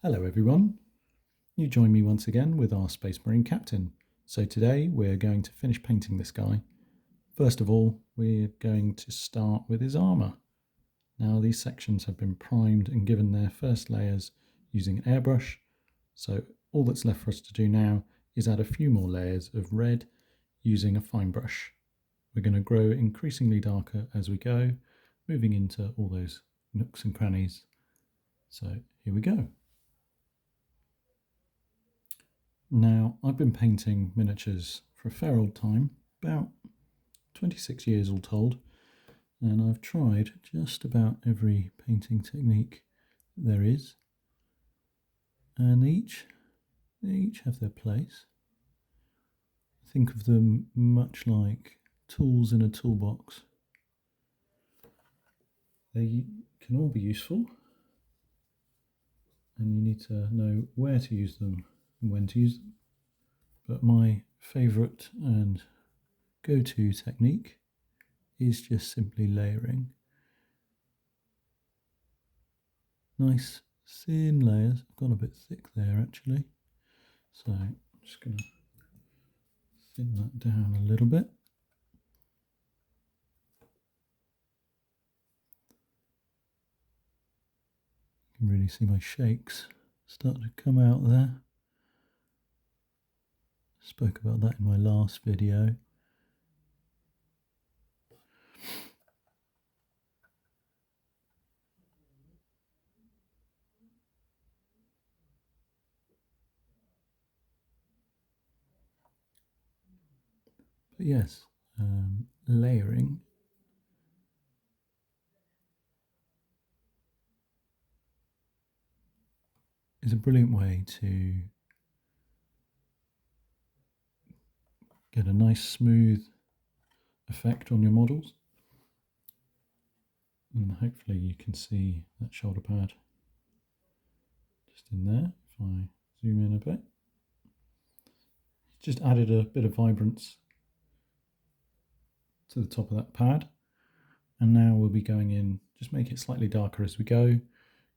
Hello everyone, you join me once again with our Space Marine Captain. So today we're going to finish painting this guy. First of all, we're going to start with his armour. Now these sections have been primed and given their first layers using airbrush, so all that's left for us to do now is add a few more layers of red using a fine brush. We're going to grow increasingly darker as we go, moving into all those nooks and crannies. So here we go. Now, I've been painting miniatures for a fair old time, about 26 years all told, and I've tried just about every painting technique there is, and they each have their place. Think of them much like tools in a toolbox. They can all be useful, and you need to know where to use them and when to use them. But my favourite and go-to technique is just simply layering. Nice thin layers. I've gone a bit thick there actually, so I'm just going to thin that down a little bit. You can really see my shakes start to come out there. Spoke about that in my last video. But yes, layering is a brilliant way to get a nice smooth effect on your models. And hopefully you can see that shoulder pad just in there. If I zoom in a bit, just added a bit of vibrance to the top of that pad, and now we'll be going in, just make it slightly darker as we go,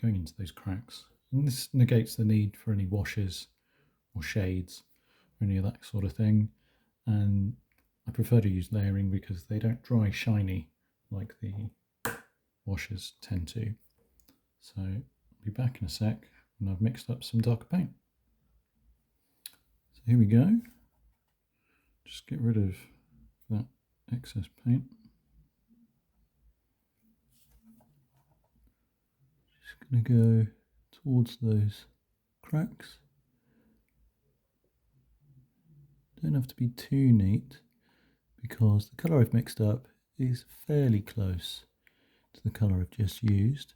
going into those cracks. And this negates the need for any washes or shades or any of that sort of thing. And I prefer to use layering because they don't dry shiny like the washes tend to. So I'll be back in a sec when I've mixed up some darker paint. So here we go. Just get rid of that excess paint. Just going to go towards those cracks. Don't have to be too neat because the colour I've mixed up is fairly close to the colour I've just used.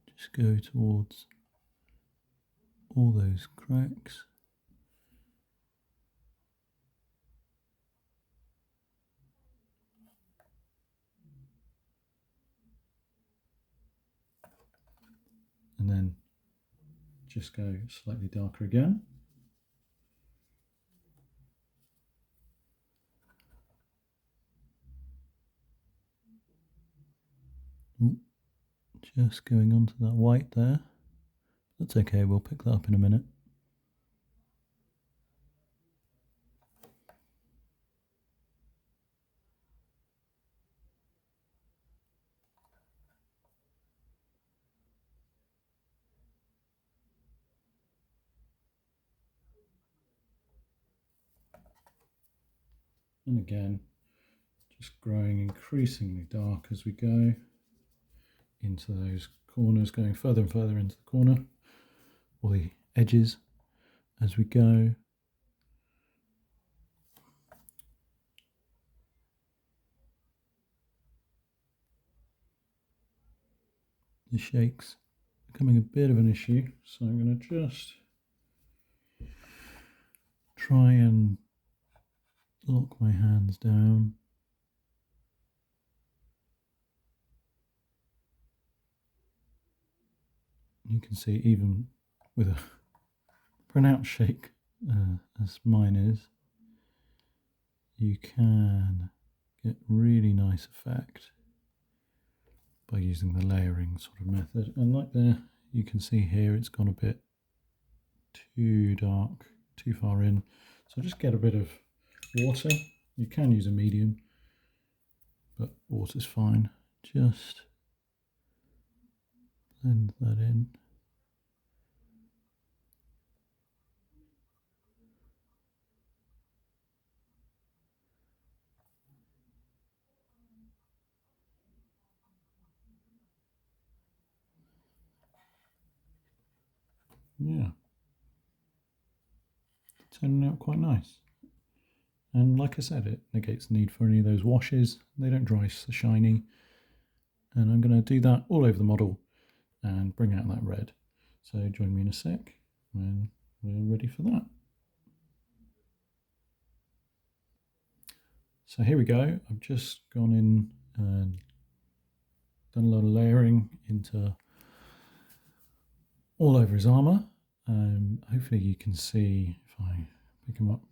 Just go towards all those cracks. And then just go slightly darker again. Ooh, just going onto that white there. That's okay, we'll pick that up in a minute. And again, just growing increasingly dark as we go into those corners, going further and further into the corner, or the edges as we go. The shakes becoming a bit of an issue, so I'm going to just try and lock my hands down. You can see even with a pronounced shake as mine is, you can get really nice effect by using the layering sort of method. And like there, you can see here it's gone a bit too dark, too far in. So just get a bit of water. You can use a medium, but water's fine. Just blend that in. Yeah, turning out quite nice. And like I said, it negates the need for any of those washes. They don't dry so shiny. And I'm going to do that all over the model and bring out that red. So join me in a sec when we're ready for that. So here we go. I've just gone in and done a lot of layering into all over his armour. Hopefully you can see if I pick him up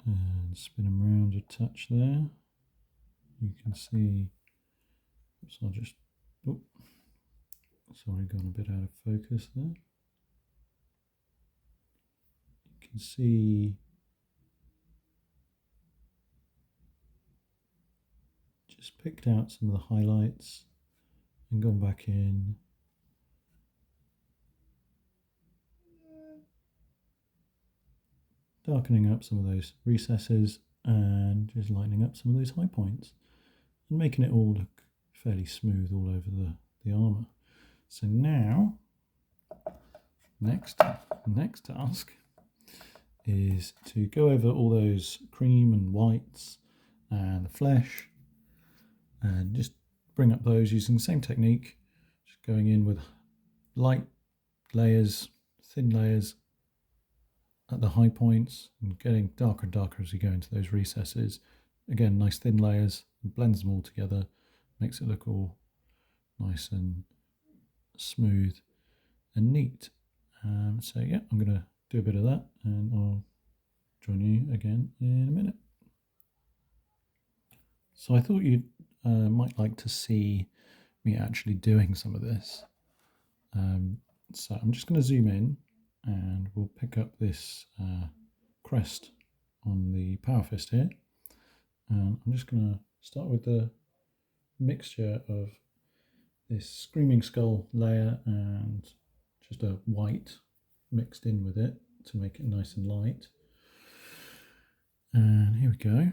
and spin him around a touch there. You can see, oops, I'll just, oh, sorry, gone a bit out of focus there. You can see just picked out some of the highlights and gone back in. Darkening up some of those recesses and just lightening up some of those high points and making it all look fairly smooth all over the armour. So now, next task is to go over all those cream and whites and the flesh and just bring up those using the same technique, just going in with light layers, thin layers at the high points and getting darker and darker as you go into those recesses. Again, nice thin layers, blends them all together, makes it look all nice and smooth and neat. So yeah, I'm going to do a bit of that and I'll join you again in a minute. So I thought you might like to see me actually doing some of this. So I'm just going to zoom in and we'll pick up this crest on the Power Fist here. I'm just going to start with the mixture of this Screaming Skull layer and just a white mixed in with it to make it nice and light. And here we go.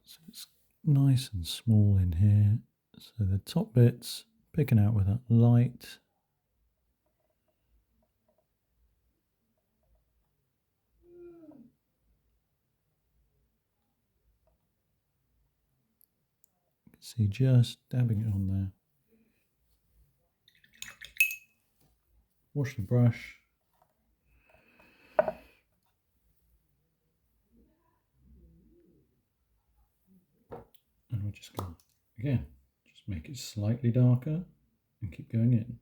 So it's nice and small in here. So the top bits picking out with that light. You can see just dabbing it on there. Wash the brush. And we're just going to, again, just make it slightly darker and keep going in.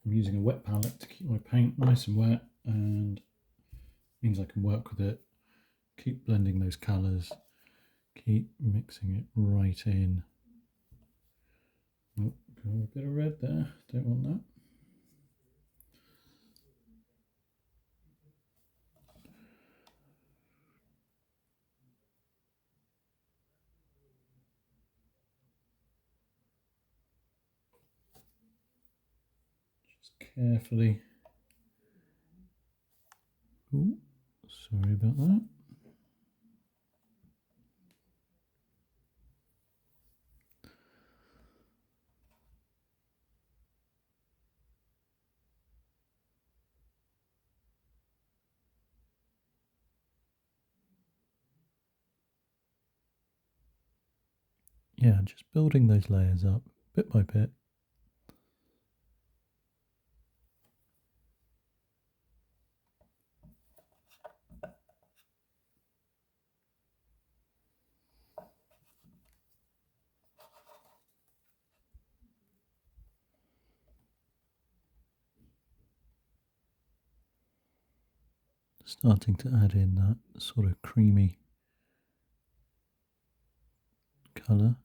I'm using a wet palette to keep my paint nice and wet and means I can work with it, keep blending those colours, keep mixing it right in. Oh, got a bit of red there, don't want that. Carefully. Ooh, sorry about that. Yeah, just building those layers up bit by bit. Starting to add in that sort of creamy colour.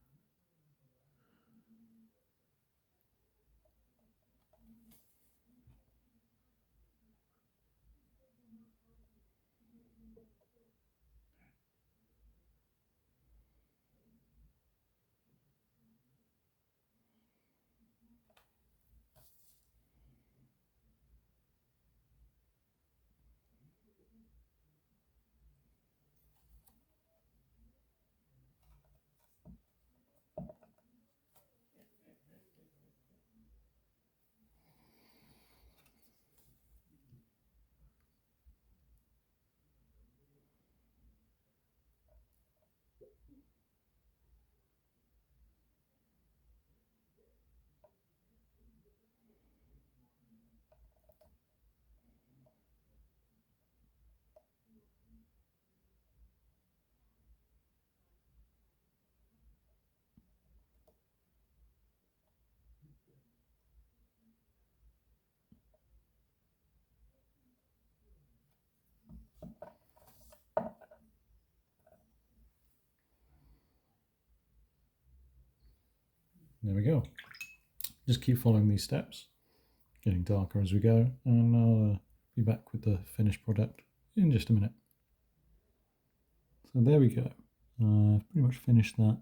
There we go. Just keep following these steps, getting darker as we go, and I'll be back with the finished product in just a minute. So there we go. I've pretty much finished that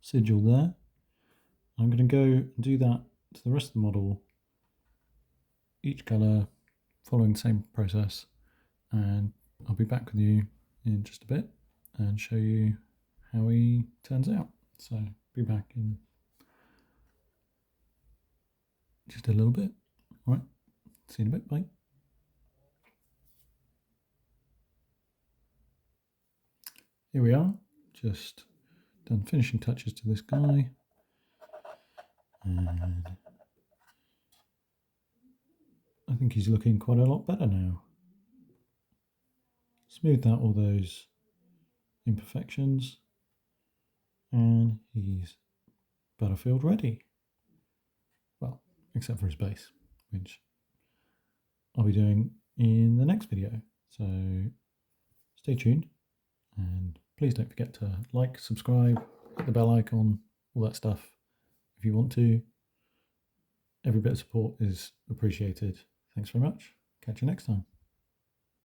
sigil there. I'm going to go and do that to the rest of the model, each colour, following the same process, and I'll be back with you in just a bit and show you how he turns out. So be back in just a little bit. All right, see you in a bit, bye. Here we are, just done finishing touches to this guy. And I think he's looking quite a lot better now. Smoothed out all those imperfections, and he's battlefield ready. Well, except for his base, which I'll be doing in the next video. So stay tuned, and please don't forget to like, subscribe, hit the bell icon, all that stuff if you want to. Every bit of support is appreciated. Thanks very much. Catch you next time.